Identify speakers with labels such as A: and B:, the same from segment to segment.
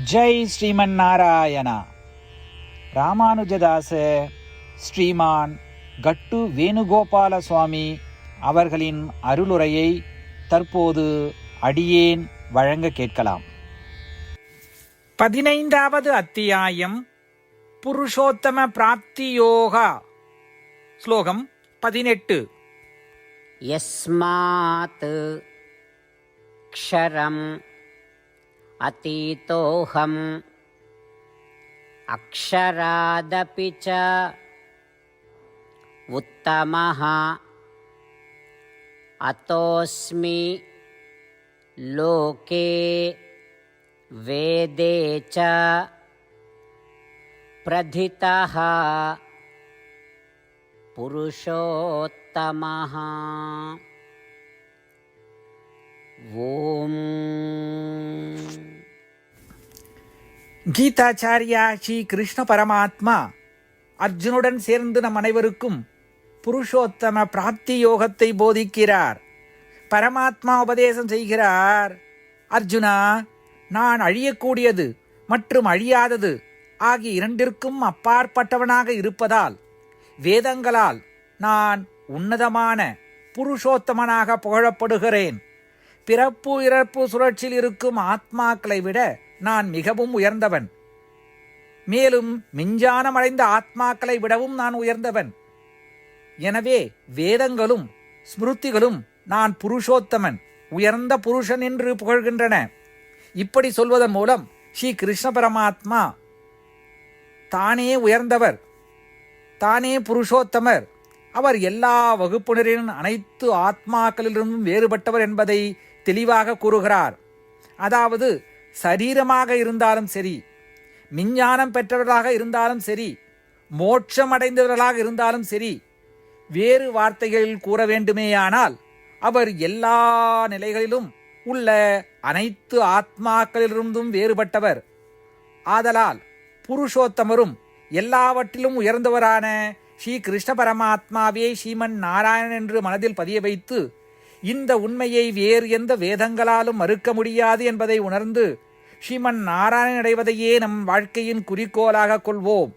A: ஜெய் ஸ்ரீமன் நாராயணா. ராமானுஜதாச ஸ்ரீமான் கட்டு வேணுகோபால சுவாமி அவர்களின் அருளுரையை தற்போது அடியேன் வழங்க கேட்கலாம். 15வது அத்தியாயம் புருஷோத்தம பிராப்தி யோகா. ஸ்லோகம் 18.
B: யஸ்மாத் க்ஷரம் அதீதோஹம் அக்ஷராதபி ச உத்தமஹ அதோஸ்மி லோகே வேதே ச பிரதிதஹ புருஷோத்தமஹ. ஓம்.
A: கீதாச்சாரியா ஸ்ரீ கிருஷ்ண பரமாத்மா அர்ஜுனுடன் சேர்ந்து நம் அனைவருக்கும் புருஷோத்தம பிராப்தி யோகத்தை போதிக்கிறார். பரமாத்மா உபதேசம் செய்கிறார். அர்ஜுனா, நான் அழியக்கூடியது மற்றும் அழியாதது ஆகிய இரண்டிற்கும் அப்பாற்பட்டவனாக இருப்பதால் வேதங்களால் நான் உன்னதமான புருஷோத்தமனாக புகழப்படுகிறேன். பிறப்பு இறப்பு சுழற்சியில் இருக்கும் ஆத்மாக்களை விட நான் மிகவும் உயர்ந்தவன். மேலும் மிஞ்ஞானம் அடைந்த ஆத்மாக்களை விடவும் நான் உயர்ந்தவன். எனவே வேதங்களும் ஸ்மிருதிகளும் நான் புருஷோத்தமன், உயர்ந்த புருஷன் என்று புகழ்கின்றன. இப்படி சொல்வதன் மூலம் ஸ்ரீ கிருஷ்ண பரமாத்மா தானே உயர்ந்தவர், தானே புருஷோத்தமர், அவர் எல்லா வகுப்பினரின் அனைத்து ஆத்மாக்களிலிருந்தும் வேறுபட்டவர் என்பதை தெளிவாக கூறுகிறார். அதாவது சரீரமாக இருந்தாலும் சரி, மிஞ்ஞானம் பெற்றவர்களாக இருந்தாலும் சரி, மோட்சம் அடைந்தவர்களாக இருந்தாலும் சரி, வேறு வார்த்தைகளில் கூற வேண்டுமேயானால் அவர் எல்லா நிலைகளிலும் உள்ள அனைத்து ஆத்மாக்களிலிருந்தும் வேறுபட்டவர். ஆதலால் புருஷோத்தமரும் எல்லாவற்றிலும் உயர்ந்தவரான ஸ்ரீ கிருஷ்ண பரமாத்மாவே ஸ்ரீமன் நாராயணன் என்று மனதில் பதிய வைத்து இந்த உண்மையை வேறு எந்த வேதங்களாலும் மறுக்க முடியாது என்பதை உணர்ந்து ஸ்ரீமன் நாராயணன் அடைவதையே நம் வாழ்க்கையின் குறிக்கோளாக கொள்வோம்.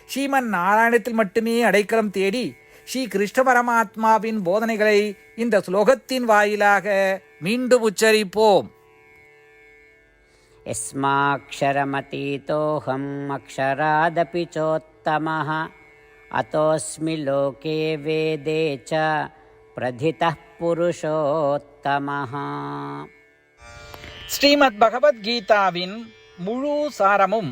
A: ஸ்ரீமன் நாராயணத்தில் மட்டுமே அடைக்கலம் தேடி ஸ்ரீ கிருஷ்ண பரமாத்மாவின் போதனைகளை இந்த ஸ்லோகத்தின் வாயிலாக மீண்டும் உச்சரிப்போம்.
B: யஸ்மாக்ஷரமதீதோஹம் அக்ஷராதபி சோத்தமஹ அதோஸ்மி லோகே வேதே ச பிரதிதः புருஷோத்தமஹ.
A: ஸ்ரீமத் பகவத்கீதாவின் முழு சாரமும்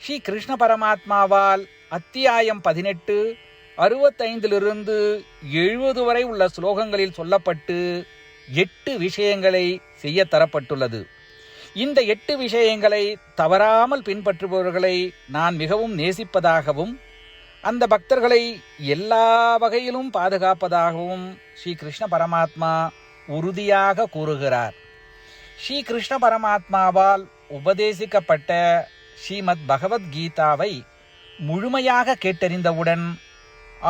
A: ஸ்ரீ கிருஷ்ண பரமாத்மாவால் அத்தியாயம் 18 65 70 வரை உள்ள ஸ்லோகங்களில் சொல்லப்பட்டு 8 விஷயங்களை செய்ய தரப்பட்டுள்ளது. இந்த 8 விஷயங்களை தவறாமல் பின்பற்றுபவர்களை நான் மிகவும் நேசிப்பதாகவும் அந்த பக்தர்களை எல்லா வகையிலும் பாதுகாப்பதாகவும் ஸ்ரீ கிருஷ்ண பரமாத்மா உறுதியாக கூறுகிறார். ஸ்ரீ கிருஷ்ண பரமாத்மாவால் உபதேசிக்கப்பட்ட ஸ்ரீமத் பகவத்கீதாவை முழுமையாக கேட்டறிந்தவுடன்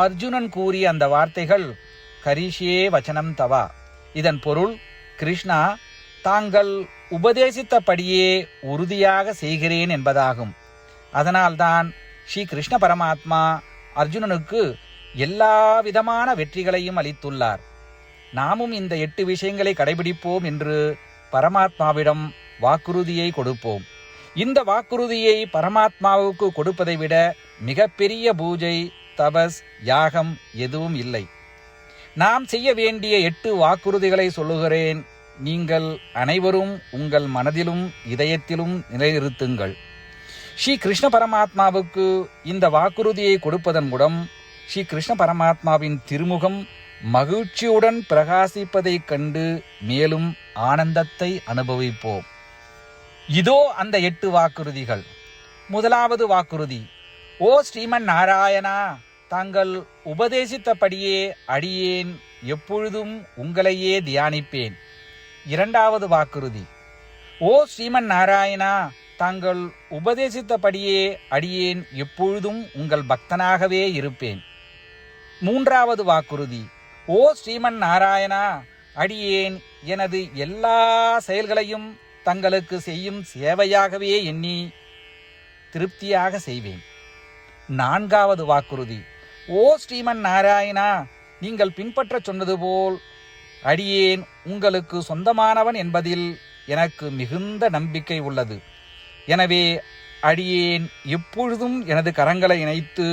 A: அர்ஜுனன் கூறிய அந்த வார்த்தைகள் கரிஷ்யே வச்சனம் தவா. இதன் பொருள், கிருஷ்ணா, தாங்கள் உபதேசித்தபடியே உறுதியாக செய்கிறேன் என்பதாகும். அதனால்தான் ஸ்ரீ கிருஷ்ண பரமாத்மா அர்ஜுனனுக்கு எல்லா விதமான வெற்றிகளையும் அளித்துள்ளார். நாமும் இந்த 8 விஷயங்களை கடைபிடிப்போம் என்று பரமாத்மாவிடம் வாக்குறுதியை கொடுப்போம். இந்த வாக்குறுதியை பரமாத்மாவுக்கு கொடுப்பதை விட மிகப்பெரிய பூஜை, தபஸ், யாகம் எதுவும் இல்லை. நாம் செய்ய வேண்டிய 8 வாக்குறுதிகளை சொல்லுகிறேன். நீங்கள் அனைவரும் உங்கள் மனதிலும் இதயத்திலும் நிலைநிறுத்துங்கள். ஸ்ரீ கிருஷ்ண பரமாத்மாவுக்கு இந்த வாக்குறுதியை கொடுப்பதன் மூலம் ஸ்ரீ கிருஷ்ண பரமாத்மாவின் திருமுகம் மகிழ்ச்சியுடன் பிரகாசிப்பதைக் கண்டு மேலும் ஆனந்தத்தை அனுபவிப்போம். இதோ அந்த 8 வாக்குறுதிகள். முதலாவது வாக்குறுதி: ஓ ஸ்ரீமன் நாராயணா, தாங்கள் உபதேசித்தபடியே அடியேன் எப்பொழுதும் உங்களையே தியானிப்பேன். இரண்டாவது வாக்குறுதி: ஓ ஸ்ரீமன் நாராயணா, தாங்கள் உபதேசித்தபடியே அடியேன் எப்பொழுதும் உங்கள் பக்தனாகவே இருப்பேன். மூன்றாவது வாக்குறுதி: ஓ ஸ்ரீமன் நாராயணா, அடியேன் எனது எல்லா செயல்களையும் தங்களுக்கு செய்யும் சேவையாகவே எண்ணி திருப்தியாக செய்வேன். 4வது வாக்குறுதி. ஓ ஸ்ரீமன் நாராயணா, நீங்கள் பின்பற்ற சொன்னது போல் அடியேன் உங்களுக்கு சொந்தமானவன் என்பதில் எனக்கு மிகுந்த நம்பிக்கை உள்ளது. எனவே அடியேன் எப்பொழுதும் எனது கரங்களை இணைத்து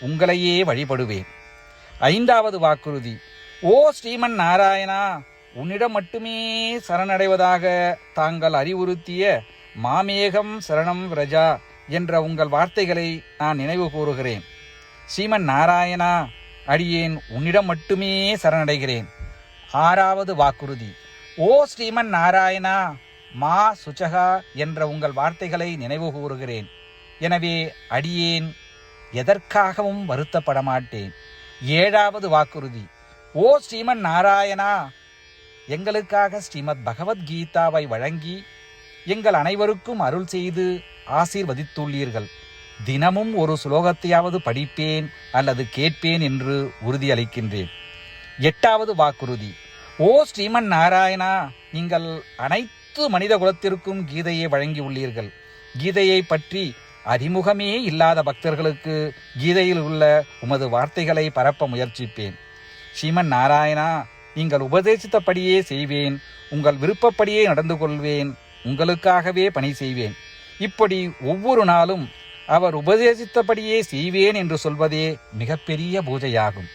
A: உங்களையே வழிபடுவேன். 5வது வாக்குறுதி. ஓ ஸ்ரீமன் நாராயணா, உன்னிடம் மட்டுமே சரணடைவதாக தாங்கள் அறிவுறுத்திய மாமேகம் சரணம் விரஜா என்ற உங்கள் வார்த்தைகளை நான் நினைவு கூறுகிறேன். ஸ்ரீமன் நாராயணா, அடியேன் உன்னிடம் மட்டுமே சரணடைகிறேன். 6வது வாக்குறுதி. ஓ ஸ்ரீமன் நாராயணா, மா சுச்சகா என்ற உங்கள் வார்த்தைகளை நினைவு கூறுகிறேன். எனவே அடியேன் எதற்காகவும் வருத்தப்பட மாட்டேன். 7வது வாக்குறுதி. ஓ ஸ்ரீமன் நாராயணா, எங்களுக்காக ஸ்ரீமத் பகவத்கீதாவை வழங்கி எங்கள் அனைவருக்கும் அருள் செய்து ஆசீர்வதித்துள்ளீர்கள். தினமும் ஒரு ஸ்லோகத்தையாவது படிப்பேன் அல்லது கேட்பேன் என்று உறுதியளிக்கின்றேன். 8வது வாக்குறுதி. ஓ ஸ்ரீமன் நாராயணா, நீங்கள் அனைத்து மனித குலத்திற்கும் கீதையை வழங்கியுள்ளீர்கள். கீதையை பற்றி அறிமுகமே இல்லாத பக்தர்களுக்கு கீதையில் உள்ள உமது வார்த்தைகளை பரப்ப முயற்சிப்பேன். ஸ்ரீமன் நாராயணா, நீங்கள் உபதேசித்தபடியே செய்வேன். உங்கள் விருப்பப்படியே நடந்து கொள்வேன். உங்களுக்காகவே பணி செய்வேன். இப்படி ஒவ்வொரு நாளும் அவர் உபதேசித்தபடியே செய்வேன் என்று சொல்வதே மிகப்பெரிய பூஜையாகும்.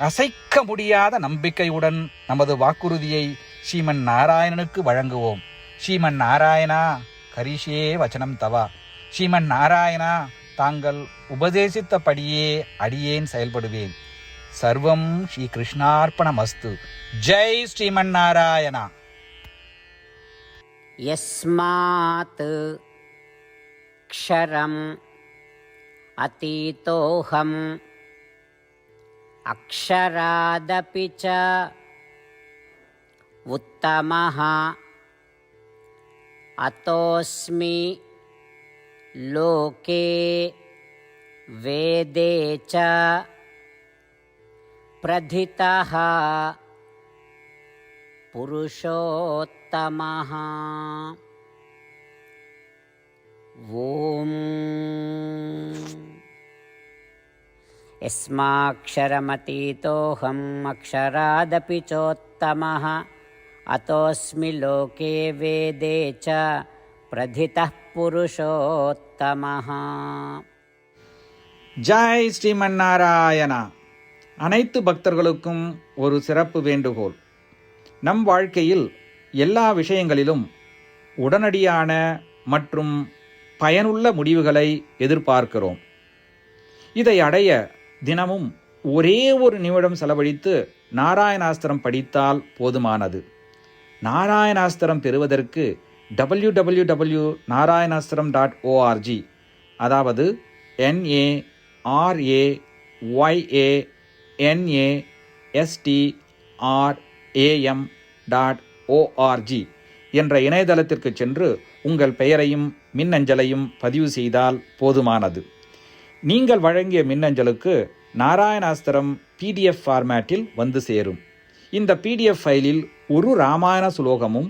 A: அசைக்க முடியாத நம்பிக்கையுடன் நமது வாக்குறுதியை ஸ்ரீமன் நாராயணனுக்கு வழங்குவோம். ஸ்ரீமன் நாராயணா, கரிஷே வச்சனம் தவா. ஸ்ரீமன் நாராயணா, தாங்கள் உபதேசித்தபடியே அடியேன் செயல்படுவேன். சர்வம் ஸ்ரீ கிருஷ்ணார்ப்பணமஸ்து. ஜெய் ஸ்ரீமன் நாராயணா.
B: யஸ்மாத் க்ஷரம் அதீதோஹம் அக்ஷராதபி ச உத்தமஹ அதோஸ்மி லோகே வேதே ச பிரதிதஹ புருஷோத்தமஹ. ஓம் யஸ்மாக்ஷரமதீதோஹம் அக்ஷராதபி சோத்தமஹ அதோஸ்மி லோகே வேதே ச பிரதிதः புருஷோத்தமஹ.
A: ஜெய் ஸ்ரீமன் நாராயணா. அனைத்து பக்தர்களுக்கும் ஒரு சிறப்பு வேண்டுகோள். நம் வாழ்க்கையில் எல்லா விஷயங்களிலும் உடனடியான மற்றும் பயனுள்ள முடிவுகளை எதிர்பார்க்கிறோம். இதை அடைய தினமும் ஒரே ஒரு நிமிடம் செலவழித்து நாராயணாஸ்திரம் படித்தால் போதுமானது. நாராயணாஸ்திரம் பெறுவதற்கு www.narayanaastram.org, அதாவது NARAYANASTRAM.org என்ற இணையதளத்திற்கு சென்று உங்கள் பெயரையும் மின்னஞ்சலையும் பதிவு செய்தால் போதுமானது. நீங்கள் வழங்கிய மின்னஞ்சலுக்கு நாராயணாஸ்திரம் PDF ஃபார்மேட்டில் வந்து சேரும். இந்த PDF ஃபைலில் ஒரு ராமாயண ஸ்லோகமும்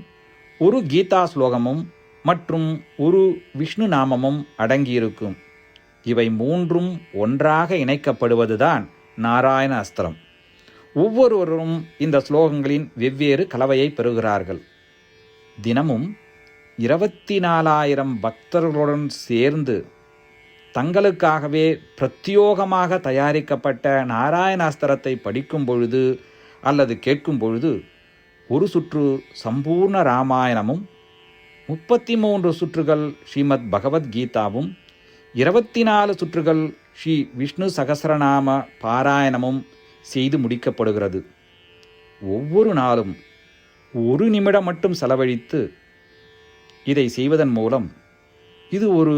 A: ஒரு கீதா ஸ்லோகமும் மற்றும் ஒரு விஷ்ணு நாமமும் அடங்கியிருக்கும். இவை மூன்றும் ஒன்றாக இணைக்கப்படுவதுதான் நாராயண அஸ்திரம். ஒவ்வொருவரும் இந்த ஸ்லோகங்களின் வெவ்வேறு கலவையை பெறுகிறார்கள். தினமும் 24,000 பக்தர்களுடன் சேர்ந்து தங்களுக்காகவே பிரத்யோகமாக தயாரிக்கப்பட்ட நாராயணாஸ்திரத்தை படிக்கும் பொழுது அல்லது கேட்கும் பொழுது ஒரு சுற்று சம்பூர்ண ராமாயணமும் 33 சுற்றுகள் ஸ்ரீமத் பகவத்கீதாவும் 24 சுற்றுகள் ஸ்ரீ விஷ்ணு சகஸ்ரநாம பாராயணமும் செய்து முடிக்கப்படுகிறது. ஒவ்வொரு நாளும் ஒரு நிமிடம் மட்டும் செலவழித்து இதை செய்வதன் மூலம் இது ஒரு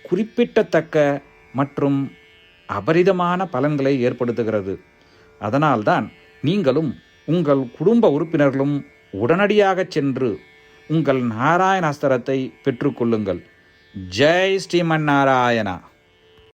A: குறிப்பிடத்தக்க மற்றும் அபரிதமான பலன்களை ஏற்படுத்துகிறது. அதனால்தான் நீங்களும் உங்கள் குடும்ப உறுப்பினர்களும் உடனடியாக சென்று உங்கள் நாராயணாஸ்திரத்தை பெற்றுக்கொள்ளுங்கள். ஜெய் ஸ்ரீமன் நாராயணா.